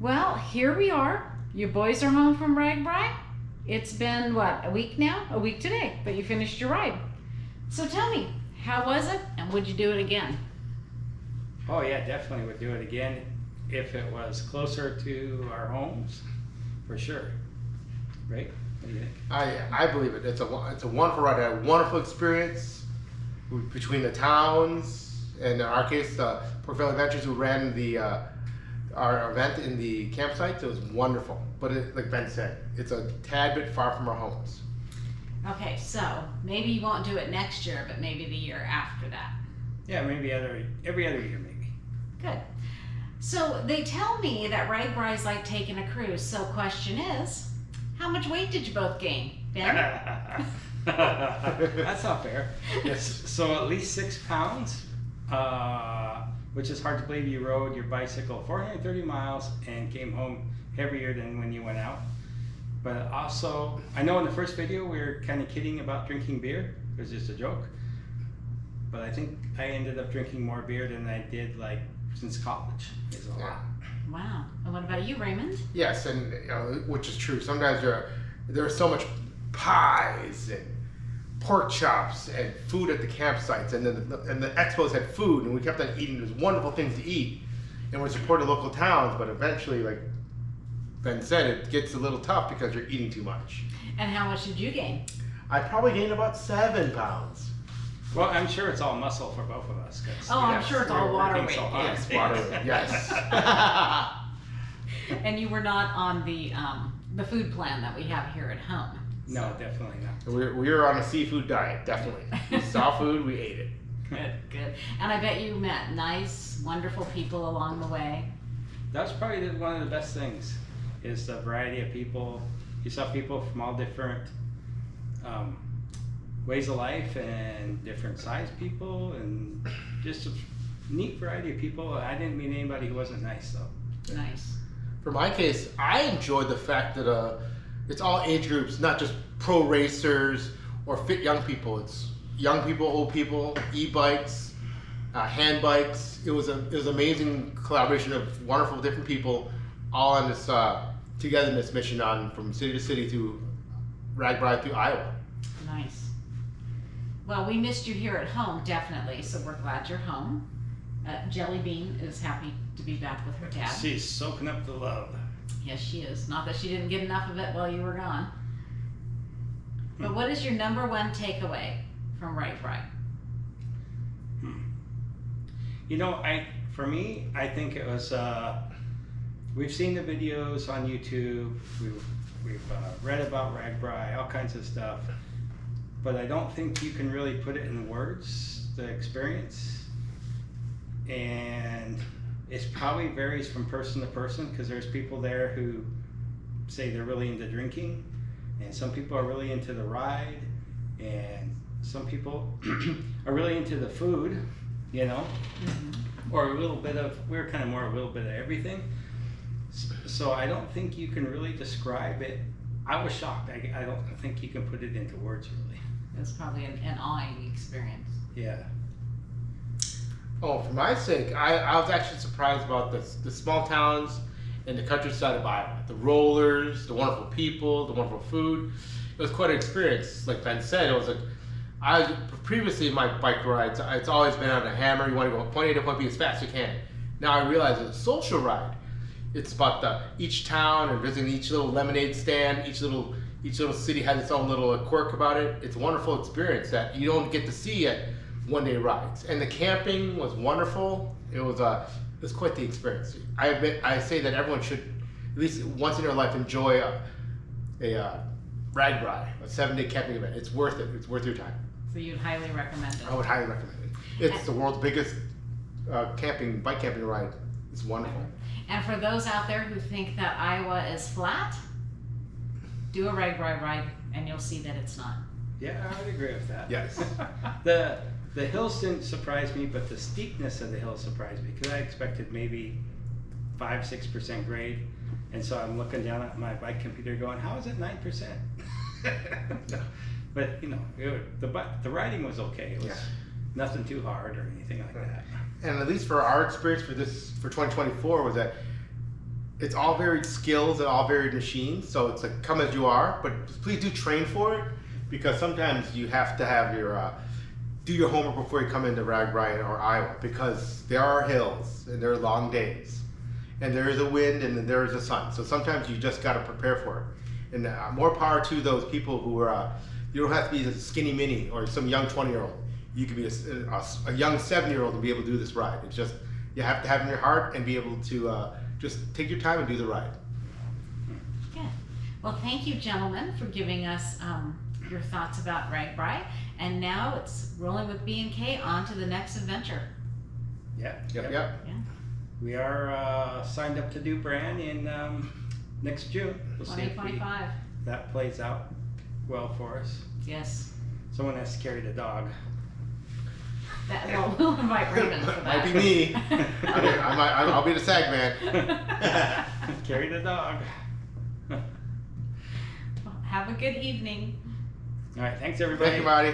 Well, here we are. You boys are home from RAGBRAI. It's been, what, a week now? A week today, but you finished your ride. So tell me, how was it, and would you do it again? Oh yeah, definitely would do it again if it was closer to our homes, for sure. Right? What do you think? I believe it. It's a wonderful ride. A wonderful experience between the towns, and in our case, Portvale Adventures, who ran our event in the campsite. It was wonderful. But like Ben said, it's a tad bit far from our homes. Okay, so maybe you won't do it next year, but maybe the year after that. Yeah, maybe every other year maybe. Good. So they tell me that RAGBRAI is like taking a cruise. So question is, how much weight did you both gain, Ben? That's not fair. Yes. So at least 6 pounds, which is hard to believe. You rode your bicycle 430 miles and came home heavier than when you went out. But also, I know in the first video we were kind of kidding about drinking beer. It was just a joke. But I think I ended up drinking more beer than I did like since college. Is a lot. Wow. And what about you, Raymond? Yes, and which is true. Sometimes there are so much pies and pork chops and food at the campsites, and then the expos had food, and we kept on eating these wonderful things to eat, and we supported local towns. But eventually, like Ben said, it gets a little tough because you're eating too much. And how much did you gain? I probably gained about 7 pounds. Well, I'm sure it's all muscle for both of us. Oh, I'm sure it's all water weight. So hard. Yes, water weight. Yes. And you were not on the food plan that we have here at home. No, definitely not. We were on a seafood diet, definitely. We saw food, we ate it. Good, good. And I bet you met nice, wonderful people along the way. That was probably one of the best things, is the variety of people. You saw people from all different ways of life and different size people, and just a neat variety of people. I didn't meet anybody who wasn't nice though. Nice. For my case, I enjoyed the fact that it's all age groups, not just pro racers or fit young people. It's young people, old people, e-bikes, hand bikes. It was amazing collaboration of wonderful different people, all on this togetherness mission from city to city through RAGBRAI through Iowa. Nice. Well, we missed you here at home, definitely, so we're glad you're home. Jelly Bean is happy to be back with her dad. She's soaking up the love. Yes, she is. Not that she didn't get enough of it while you were gone. But what is your #1 takeaway from RAGBRAI? You know, for me, I think it was, we've seen the videos on YouTube, we've read about RAGBRAI, all kinds of stuff, but I don't think you can really put it in words, the experience. And it probably varies from person to person, because there's people there who say they're really into drinking, and some people are really into the ride, and some people are really into the food, you know, or a little bit of, we're kind of more a little bit of everything. So I don't think you can really describe it. I was shocked. I don't think you can put it into words really. It was probably an awing experience. Yeah. Oh, for my sake, I was actually surprised about the small towns and the countryside of Iowa. The rollers, the wonderful people, the wonderful food. It was quite an experience. Like Ben said, it was previously in my bike rides, it's always been on a hammer. You want to go point A to point B as fast as you can. Now I realize it's a social ride. It's about each town and visiting each little lemonade stand. Each little city has its own little quirk about it. It's a wonderful experience that you don't get to see at one-day rides. And the camping was wonderful. It was quite the experience. I say that everyone should, at least once in their life, enjoy a RAGBRAI, a 7-day camping event. It's worth it. It's worth your time. So you'd highly recommend it? I would highly recommend it. It's the world's biggest bike camping ride. It's wonderful. And for those out there who think that Iowa is flat, do a RAGBRAI ride and you'll see that it's not. Yeah, I would agree with that. Yes. The hills didn't surprise me, but the steepness of the hills surprised me, because I expected maybe 5-6% grade, and so I'm looking down at my bike computer going, how is it 9%? But you know, the riding was okay. It was nothing too hard or anything like that. And at least for our experience for 2024 was that it's all varied skills and all varied machines. So it's like come as you are, but please do train for it, because sometimes you have to have your do your homework before you come into RAGBRAI or Iowa, because there are hills and there are long days, and there is a wind and there is a sun. So sometimes you just got to prepare for it. And more power to those people who are. You don't have to be a skinny mini or some young 20-year-old. You could be a young 7-year-old and be able to do this ride. It's just you have to have it in your heart and be able to just take your time and do the ride. Good. Well, thank you, gentlemen, for giving us your thoughts about RAGBRAI. And now it's rolling with B&K on to the next adventure. Yeah. Yep. Yeah. We are signed up to do brand in next June. We'll see if 2025. that plays out well for us. Yes. Someone has to carry the dog. Well, we'll invite Raymond for that. Might be me. I'll be the sag man. Carry the dog. Well, have a good evening. All right, thanks everybody. Thank you, Marty.